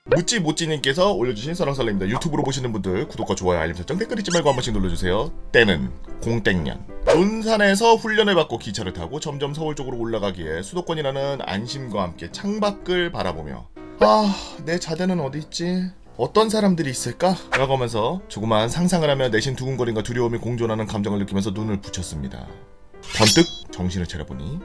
묻지 못지님께서 올려주신 설랑설레입니다. 유튜브로 보시는 분들 구독과 좋아요 알림 설정 댓글 잊지 말고 한 번씩 눌러주세요. 때는 공땡년. 논산에서 훈련을 받고 기차를 타고 점점 서울 쪽으로 올라가기에 수도권이라는 안심과 함께 창밖을 바라보며 내 자대는 어디 있지? 어떤 사람들이 있을까? 라고 하면서 조그만 상상을 하며 내신 두근거림과 두려움이 공존하는 감정을 느끼면서 눈을 붙였습니다. 번뜩 정신을 차려보니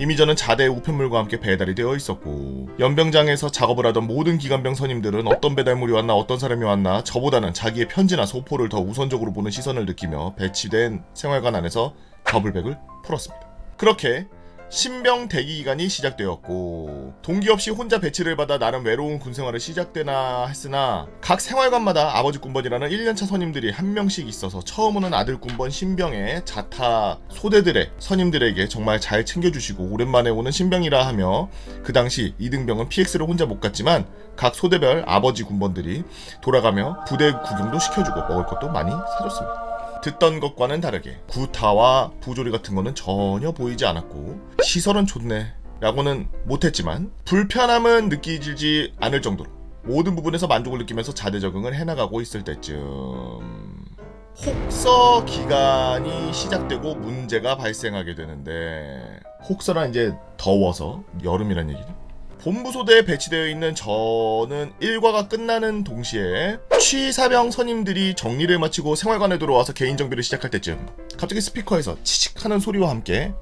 이미 저는 자대의 우편물과 함께 배달이 되어 있었고, 연병장에서 작업을 하던 모든 기관병 선임들은 어떤 배달물이 왔나 어떤 사람이 왔나 저보다는 자기의 편지나 소포를 더 우선적으로 보는 시선을 느끼며 배치된 생활관 안에서 더블백을 풀었습니다. 그렇게 신병 대기 기간이 시작되었고, 동기 없이 혼자 배치를 받아 나름 외로운 군생활을 시작되나 했으나 각 생활관마다 아버지 군번이라는 1년차 선임들이 한 명씩 있어서 처음 오는 아들 군번 신병의 자타 소대들의 선임들에게 정말 잘 챙겨주시고, 오랜만에 오는 신병이라 하며 그 당시 이등병은 PX를 혼자 못 갔지만 각 소대별 아버지 군번들이 돌아가며 부대 구경도 시켜주고 먹을 것도 많이 사줬습니다. 듣던 것과는 다르게 구타와 부조리 같은 거는 전혀 보이지 않았고, 시설은 좋네 라고는 못했지만 불편함은 느끼지 않을 정도로 모든 부분에서 만족을 느끼면서 자대 적응을 해나가고 있을 때쯤 혹서 기간이 시작되고 문제가 발생하게 되는데, 혹서란 이제 더워서 여름이란 얘기죠. 본부소대에 배치되어 있는 저는 일과가 끝나는 동시에 취사병 선임들이 정리를 마치고 생활관에 들어와서 개인 정비를 시작할 때쯤 갑자기 스피커에서 치칙하는 소리와 함께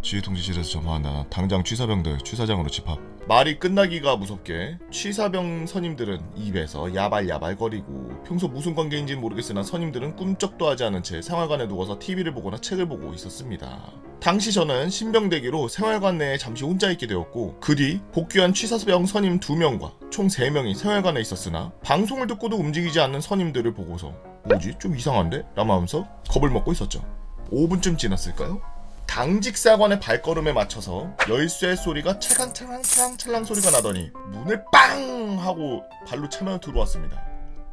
지휘 통지실에서 점화한다. 당장 취사병들 취사장으로 집합. 말이 끝나기가 무섭게 취사병 선임들은 입에서 야발야발거리고, 평소 무슨 관계인지는 모르겠으나 선임들은 꿈쩍도 하지 않은 채 생활관에 누워서 TV를 보거나 책을 보고 있었습니다. 당시 저는 신병대기로 생활관 내에 잠시 혼자 있게 되었고, 그 뒤 복귀한 취사병 선임 2명과 총 3명이 생활관에 있었으나 방송을 듣고도 움직이지 않는 선임들을 보고서 뭐지? 좀 이상한데? 라면서 겁을 먹고 있었죠. 5분쯤 지났을까요? 당직 사관의 발걸음에 맞춰서 열쇠 소리가 찰랑찰랑 소리가 나더니 문을 빵 하고 발로 차며 들어왔습니다.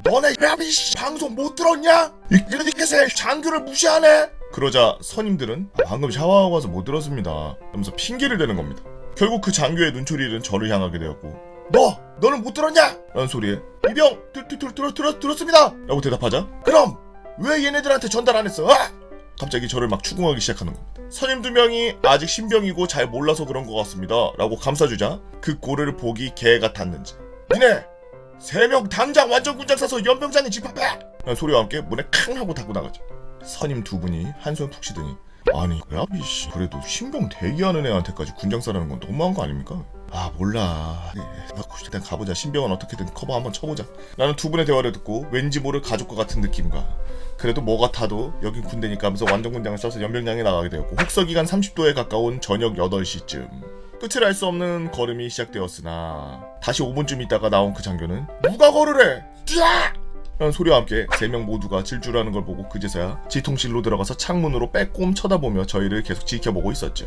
너네 야비씨 방송 못 들었냐? 이렇게 장교를 무시하네? 그러자 선임들은 방금 샤워하고 와서 못 들었습니다 하면서 핑계를 대는 겁니다. 결국 그 장교의 눈초리는 저를 향하게 되었고, 너는 못 들었냐? 라는 소리에 이병 들었습니다 라고 대답하자, 그럼 왜 얘네들한테 전달 안 했어? 갑자기 저를 막 추궁하기 시작하는 겁니다. 선임 2명이 아직 신병이고 잘 몰라서 그런 것 같습니다 라고 감싸주자 그 꼴을 보기 개 같았는지, 니네 3명 당장 완전 군장 싸서 연병장에 집합해! 라는 소리와 함께 문에 캉 하고 닫고 나가죠. 선임 2분이 한숨 푹 쉬더니, 아니 야비씨 그래도 신병 대기하는 애한테까지 군장 싸라는 건 너무한 거 아닙니까? 몰라. 일단 가보자. 신병은 어떻게든 커버 한번 쳐보자. 라는 2분의 대화를 듣고 왠지 모를 가족과 같은 느낌과, 그래도 뭐 같아도 여긴 군대니까 하면서 완전 군장을 써서 연병장에 나가게 되었고, 혹서기간 30도에 가까운 저녁 8시쯤 끝을 알 수 없는 걸음이 시작되었으나 다시 5분쯤 있다가 나온 그 장교는 누가 걸으래! 뛰어! 라는 소리와 함께 3명 모두가 질주라는 걸 보고 그제서야 지통실로 들어가서 창문으로 빼꼼 쳐다보며 저희를 계속 지켜보고 있었죠.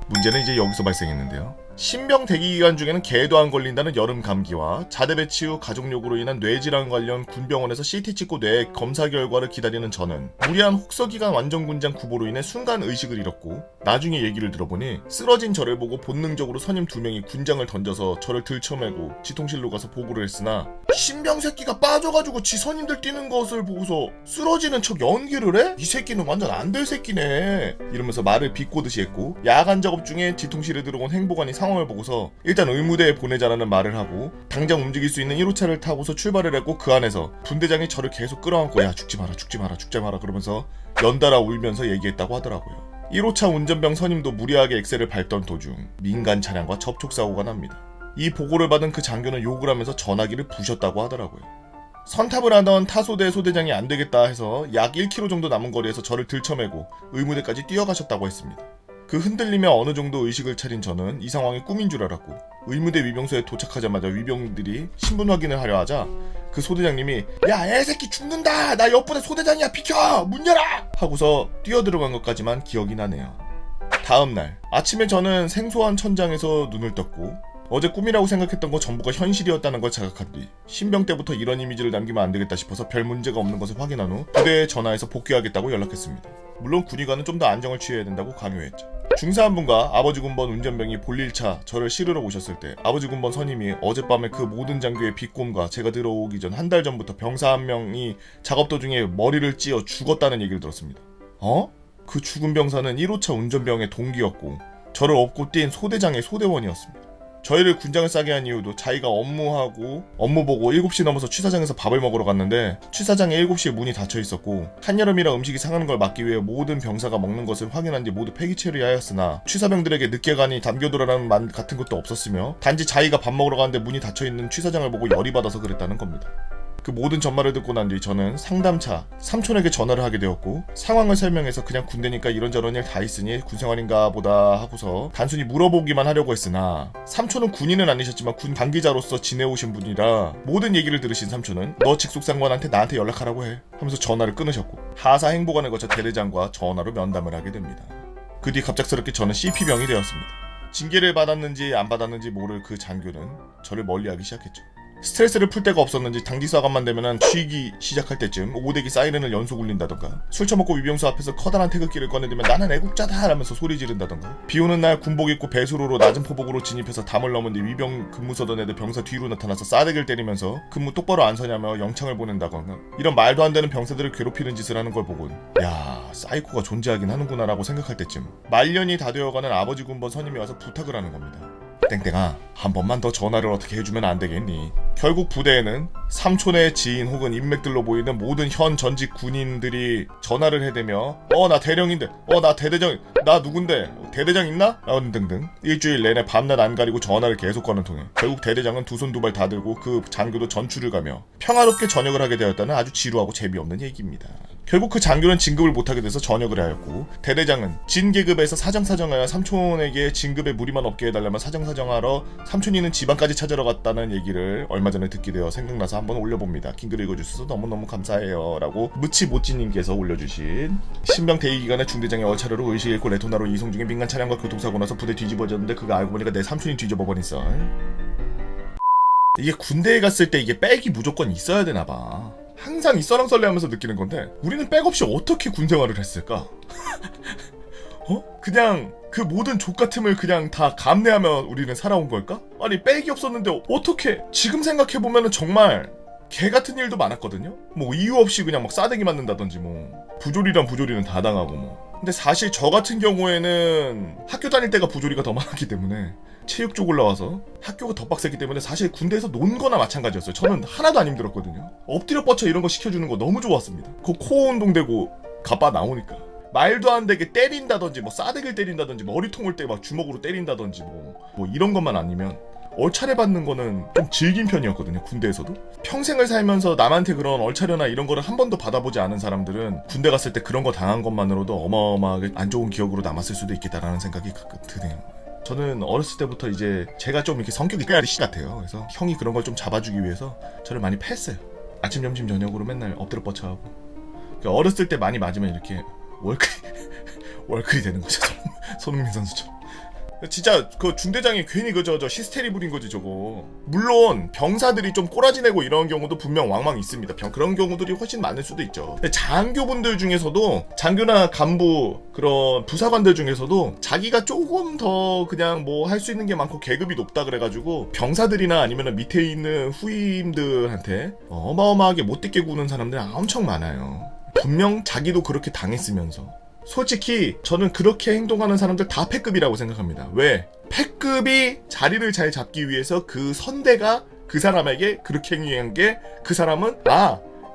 문제는 이제 여기서 발생했는데요. 신병 대기 기간 중에는 개도 안 걸린다는 여름 감기와 자대 배치 후 가족력으로 인한 뇌질환 관련 군병원에서 CT 찍고 뇌 검사 결과를 기다리는 저는 무리한 혹서기간 완전군장 구보로 인해 순간 의식을 잃었고, 나중에 얘기를 들어보니 쓰러진 저를 보고 본능적으로 선임 2명이 군장을 던져서 저를 들쳐매고 지통실로 가서 보고를 했으나, 신병 새끼가 빠져가지고 지 선임들 뛰는 것을 보고서 쓰러지는 척 연기를 해? 이 새끼는 완전 안 될 새끼네 이러면서 말을 비꼬듯이 했고, 야간 작업 중에 지통실에 들어온 행보관이 상황을 보고서 일단 의무대에 보내자라는 말을 하고 당장 움직일 수 있는 1호차를 타고서 출발을 했고, 그 안에서 분대장이 저를 계속 끌어안고 야 죽지 마라 그러면서 연달아 울면서 얘기했다고 하더라고요. 1호차 운전병 선임도 무리하게 엑셀을 밟던 도중 민간 차량과 접촉사고가 납니다. 이 보고를 받은 그 장교는 욕을 하면서 전화기를 부셨다고 하더라고요. 선탑을 하던 타소대 소대장이 안 되겠다 해서 약 1km 정도 남은 거리에서 저를 들쳐매고 의무대까지 뛰어가셨다고 했습니다. 그 흔들리며 어느 정도 의식을 차린 저는 이 상황이 꿈인 줄 알았고, 의무대 위병소에 도착하자마자 위병들이 신분 확인을 하려 하자 그 소대장님이 야 애새끼 죽는다! 나 옆부대 소대장이야! 비켜! 문 열어! 하고서 뛰어들어간 것까지만 기억이 나네요. 다음날 아침에 저는 생소한 천장에서 눈을 떴고, 어제 꿈이라고 생각했던 거 전부가 현실이었다는 걸 자각한 뒤 신병 때부터 이런 이미지를 남기면 안 되겠다 싶어서 별 문제가 없는 것을 확인한 후 부대에 전화해서 복귀하겠다고 연락했습니다. 물론 군의관은 좀 더 안정을 취해야 된다고 강요했죠. 중사 한 분과 아버지 군번 운전병이 볼일차 저를 실으러 오셨을 때 아버지 군번 선임이 어젯밤에 그 모든 장교의 비꼼과 제가 들어오기 전 한 달 전부터 병사 한 명이 작업 도중에 머리를 찧어 죽었다는 얘기를 들었습니다. 그 죽은 병사는 1호차 운전병의 동기였고 저를 업고 뛴 소대장의 소대원이었습니다. 저희를 군장을 싸게 한 이유도 자기가 업무 보고 7시 넘어서 취사장에서 밥을 먹으러 갔는데 취사장에 7시에 문이 닫혀 있었고 한여름이라 음식이 상하는 걸 막기 위해 모든 병사가 먹는 것을 확인한 뒤 모두 폐기 처리하였으나 취사병들에게 늦게 가니 담겨두라는 말 같은 것도 없었으며 단지 자기가 밥 먹으러 가는데 문이 닫혀 있는 취사장을 보고 열이 받아서 그랬다는 겁니다. 그 모든 전말을 듣고 난 뒤 저는 상담차 삼촌에게 전화를 하게 되었고 상황을 설명해서 그냥 군대니까 이런저런 일 다 있으니 군생활인가 보다 하고서 단순히 물어보기만 하려고 했으나 삼촌은 군인은 아니셨지만 군 관계자로서 지내오신 분이라 모든 얘기를 들으신 삼촌은 너 직속상관한테 나한테 연락하라고 해 하면서 전화를 끊으셨고 하사 행보관을 거쳐 대대장과 전화로 면담을 하게 됩니다. 그 뒤 갑작스럽게 저는 CP병이 되었습니다. 징계를 받았는지 안 받았는지 모를 그 장교는 저를 멀리하기 시작했죠. 스트레스를 풀 데가 없었는지 당직사관만 되면은 쉬기 시작할 때쯤 오대기 사이렌을 연속 울린다던가 술 처먹고 위병소 앞에서 커다란 태극기를 꺼내들면 나는 애국자다 라면서 소리 지른다던가 비오는 날 군복 입고 배수로로 낮은 포복으로 진입해서 담을 넘은 뒤 위병 근무 서던 애들 병사 뒤로 나타나서 싸대기를 때리면서 근무 똑바로 안 서냐며 영창을 보낸다던가 이런 말도 안 되는 병사들을 괴롭히는 짓을 하는 걸 보곤 야 사이코가 존재하긴 하는구나 라고 생각할 때쯤 말년이 다 되어가는 아버지 군번 선임이 와서 부탁을 하는 겁니다. 땡땡아 한 번만 더 전화를 어떻게 해주면 안 되겠니? 결국 부대에는 삼촌의 지인 혹은 인맥들로 보이는 모든 현 전직 군인들이 전화를 해대며 나 대령인데 나 대대장 나 누군데 대대장 있나? 등등 일주일 내내 밤낮 안 가리고 전화를 계속 거는 통에 결국 대대장은 두 손 두 발 다 들고 그 장교도 전출을 가며 평화롭게 전역을 하게 되었다는 아주 지루하고 재미없는 얘기입니다. 결국 그 장교는 진급을 못하게 돼서 전역을 하였고 대대장은 진계급에서 사정사정하여 삼촌에게 진급에 무리만 없게 해달라면 사정사정하러 삼촌이는 지방까지 찾으러 갔다는 얘기를 얼마 전에 듣게 되어 생각나서 한번 올려봅니다. 긴 글 읽어주셔서 너무너무 감사해요 라고 무치모찌님께서 올려주신 신병 대위기간에 중대장의 얼차려로 의식 잃고 레토나로 이송 중에 민간 차량과 교통사고 나서 부대 뒤집어졌는데 그거 알고 보니까 내 삼촌이 뒤집어버린 썰. 이게 군대에 갔을 때 이게 백이 무조건 있어야 되나봐. 항상 이 썰렁썰레하면서 느끼는 건데 우리는 백 없이 어떻게 군생활을 했을까? 그냥 그 모든 족같음을 그냥 다 감내하며 우리는 살아온 걸까? 아니 백이 없었는데 어떻게 지금 생각해보면 정말 개같은 일도 많았거든요? 뭐 이유 없이 그냥 막 싸대기 맞는다든지 뭐 부조리란 부조리는 다 당하고 뭐 근데 사실 저 같은 경우에는 학교 다닐 때가 부조리가 더 많았기 때문에 체육 쪽 올라와서 학교가 더 빡세기 때문에 사실 군대에서 논 거나 마찬가지였어요. 저는 하나도 안 힘들었거든요. 엎드려 뻗쳐 이런 거 시켜주는 거 너무 좋았습니다. 그 코어 운동되고 가빠 나오니까 말도 안 되게 때린다든지 뭐 싸대기를 때린다든지 머리통을 때 막 주먹으로 때린다든지 뭐 이런 것만 아니면 얼차려 받는 거는 좀 질긴 편이었거든요. 군대에서도 평생을 살면서 남한테 그런 얼차려나 이런 거를 한 번도 받아보지 않은 사람들은 군대 갔을 때 그런 거 당한 것만으로도 어마어마하게 안 좋은 기억으로 남았을 수도 있겠다라는 생각이 가끔 드네요. 저는 어렸을 때부터 이제 제가 좀 이렇게 성격이 까리씨 같아요. 그래서 형이 그런 걸 좀 잡아주기 위해서 저를 많이 패했어요. 아침 점심 저녁으로 맨날 엎드려 뻗쳐하고 그러니까 어렸을 때 많이 맞으면 이렇게 월클이 되는 거죠. 손흥민 선수처럼. 진짜 그 중대장이 괜히 저 히스테리 부린 거지 저거. 물론 병사들이 좀 꼬라지 내고 이런 경우도 분명 왕왕 있습니다. 그런 경우들이 훨씬 많을 수도 있죠. 근데 장교분들 중에서도 장교나 간부 그런 부사관들 중에서도 자기가 조금 더 그냥 뭐 할 수 있는 게 많고 계급이 높다 그래가지고 병사들이나 아니면 밑에 있는 후임들한테 어마어마하게 못되게 구는 사람들이 엄청 많아요. 분명 자기도 그렇게 당했으면서. 솔직히 저는 그렇게 행동하는 사람들 다 패급이라고 생각합니다. 왜? 패급이 자리를 잘 잡기 위해서 그 선대가 그 사람에게 그렇게 행위한 게 그 사람은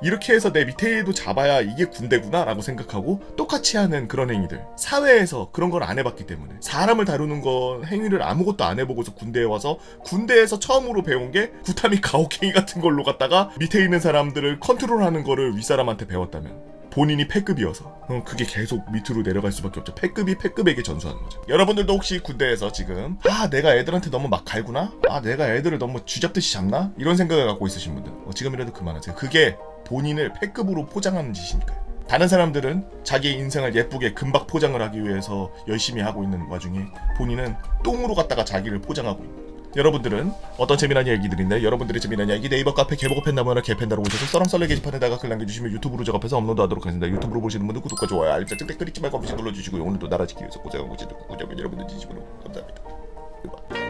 이렇게 해서 내 밑에도 잡아야 이게 군대구나 라고 생각하고 똑같이 하는 그런 행위들. 사회에서 그런 걸 안 해봤기 때문에 사람을 다루는 건 행위를 아무것도 안 해보고서 군대에 와서 군대에서 처음으로 배운 게 구타미 가혹행위 같은 걸로 갖다가 밑에 있는 사람들을 컨트롤하는 거를 윗사람한테 배웠다면 본인이 패급이어서 그게 계속 밑으로 내려갈 수밖에 없죠. 패급이 패급에게 전수하는 거죠. 여러분들도 혹시 군대에서 지금 내가 애들한테 너무 막 갈구나? 내가 애들을 너무 쥐잡듯이 잡나? 이런 생각을 갖고 있으신 분들 지금이라도 그만하세요. 그게 본인을 패급으로 포장하는 짓이니까요. 다른 사람들은 자기의 인생을 예쁘게 금박 포장을 하기 위해서 열심히 하고 있는 와중에 본인은 똥으로 갖다가 자기를 포장하고 있는 여러분들은 어떤 재미난 얘기들이 있나요? 여러분들의 재미난 얘기 네이버 카페 개보고 팬다모나 개팬다로 오셔서 썰렁썰렁 게시판에다가 글 남겨주시면 유튜브로 작업해서 업로드하도록 하겠습니다. 유튜브로 보시는 분들 구독과 좋아요 알림 설정 댓글 잊지 말고 한 번씩 눌러주시고요. 오늘도 나라 지키기 위해서 고생하고 계신 구독자분 여러분들 진심으로 감사합니다.